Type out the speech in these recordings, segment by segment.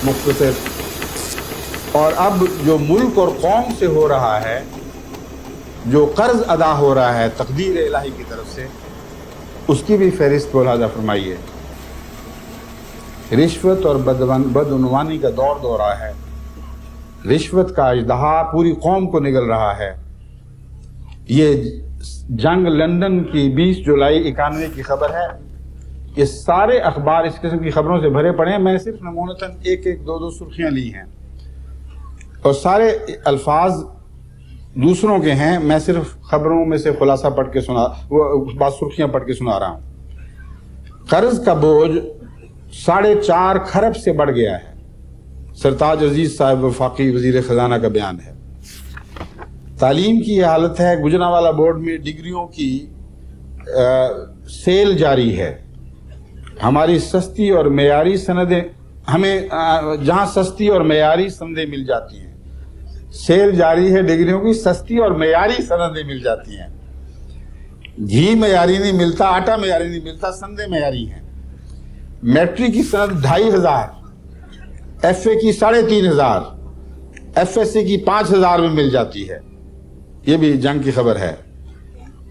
مختصر. اور اب جو ملک اور قوم سے ہو رہا ہے، جو قرض ادا ہو رہا ہے تقدیر الہی کی طرف سے، اس کی بھی فہرست ملاحظہ فرمائیے. رشوت اور بدعنوانی کا دور دورہ ہے. رشوت کا اژدہا پوری قوم کو نگل رہا ہے. یہ جنگ لندن کی 20 جولائی 91 کی خبر ہے. یہ سارے اخبار اس قسم کی خبروں سے بھرے پڑے ہیں. میں نے صرف نمونتاً ایک دو سرخیاں لی ہیں اور سارے الفاظ دوسروں کے ہیں. میں صرف خبروں میں سے خلاصہ پڑھ کے بعض سرخیاں پڑھ کے سنا رہا ہوں. قرض کا بوجھ 4.5 کھرب سے بڑھ گیا ہے. سرتاج عزیز صاحب وفاقی وزیر خزانہ کا بیان ہے. تعلیم کی یہ حالت ہے. گجرانوالہ بورڈ میں ڈگریوں کی سیل جاری ہے. ہماری سستی اور معیاری سندیں ہمیں جہاں سستی اور معیاری سندیں مل جاتی ہیں، سیل جاری ہے ڈگریوں کی، سستی اور معیاری سندیں مل جاتی ہیں. گھی معیاری نہیں ملتا، آٹا معیاری نہیں ملتا، سندیں معیاری ہیں. میٹرک کی سند 2500، ایف اے کی 3500، ایف ایس سی کی 5000 میں مل جاتی ہے. یہ بھی جنگ کی خبر ہے.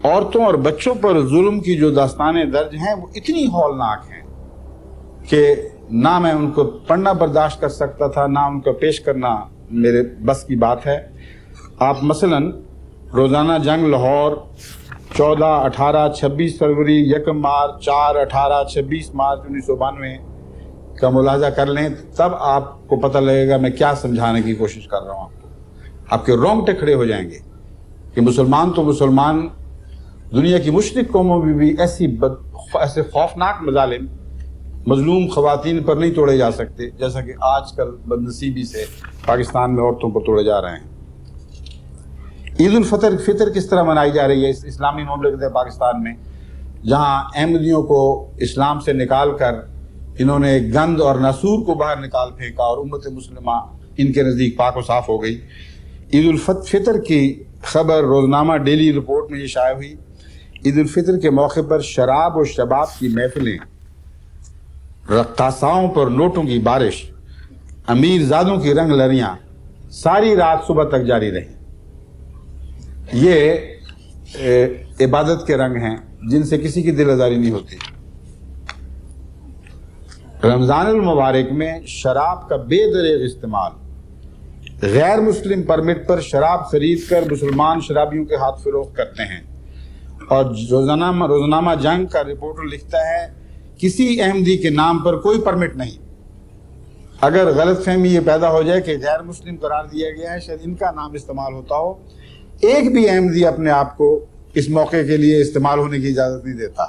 عورتوں اور بچوں پر ظلم کی جو داستانیں درج ہیں وہ اتنی ہولناک ہیں کہ نہ میں ان کو پڑھنا برداشت کر سکتا تھا، نہ ان کو پیش کرنا میرے بس کی بات ہے. آپ مثلا روزانہ جنگ لاہور 14، 18، 26 فروری، 1 مارچ، 4، 18، 26 مارچ 1992 کا ملاحظہ کر لیں، تب آپ کو پتہ لگے گا میں کیا سمجھانے کی کوشش کر رہا ہوں. آپ کے رونگٹے کھڑے ہو جائیں گے کہ مسلمان تو مسلمان، دنیا کی مشرق قوموں میں بھی ایسے خوفناک مظالم مظلوم خواتین پر نہیں توڑے جا سکتے جیسا کہ آج کل بدنصیبی سے پاکستان میں عورتوں پر توڑے جا رہے ہیں. عید الفطر کس طرح منائی جا رہی ہے اس اسلامی مملکت پاکستان میں، جہاں احمدیوں کو اسلام سے نکال کر انہوں نے گند اور ناسور کو باہر نکال پھینکا اور امت مسلمہ ان کے نزدیک پاک و صاف ہو گئی. عید الفطر کی خبر روزنامہ ڈیلی رپورٹ میں یہ شائع ہوئی. عید الفطر کے موقع پر شراب و شباب کی محفلیں، رقاصاؤں پر نوٹوں کی بارش، امیر زادوں کی رنگ لڑیاں ساری رات صبح تک جاری رہیں. یہ عبادت کے رنگ ہیں جن سے کسی کی دل آزاری نہیں ہوتی. رمضان المبارک میں شراب کا بے دریغ استعمال، غیر مسلم پرمٹ پر شراب خرید کر مسلمان شرابیوں کے ہاتھ فروخت کرتے ہیں. اور روزنامہ جنگ کا رپورٹر لکھتا ہے کسی احمدی کے نام پر کوئی پرمٹ نہیں. اگر غلط فہمی یہ پیدا ہو جائے کہ غیر مسلم قرار دیا گیا ہے، شاید ان کا نام استعمال ہوتا ہو، ایک بھی احمدی اپنے آپ کو اس موقع کے لیے استعمال ہونے کی اجازت نہیں دیتا.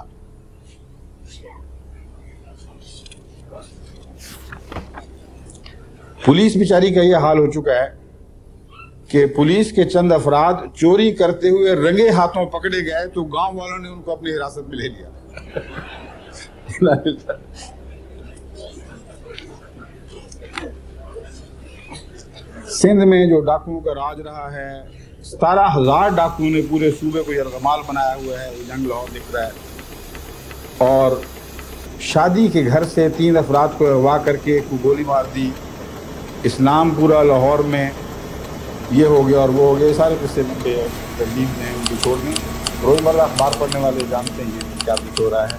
پولیس بیچاری کا یہ حال ہو چکا ہے کہ پولیس کے چند افراد چوری کرتے ہوئے رنگے ہاتھوں پکڑے گئے تو گاؤں والوں نے ان کو اپنی حراست میں لے لیا. سندھ میں جو ڈاکوؤں کا راج رہا ہے، 17,000 ڈاکوؤں نے پورے صوبے کو یرغمال بنایا ہوا ہے. وہ جنگ لاہور دکھ رہا ہے. اور شادی کے گھر سے 3 افراد کو اغوا کر کے گولی مار دی. اسلام پورا لاہور میں یہ ہو گیا اور وہ ہو گیا. سارے قصے لمبے ترتیب میں ان کو چھوڑ دیں. روزمرہ اخبار پڑھنے والے جانتے ہیں کیا کچھ ہو رہا ہے.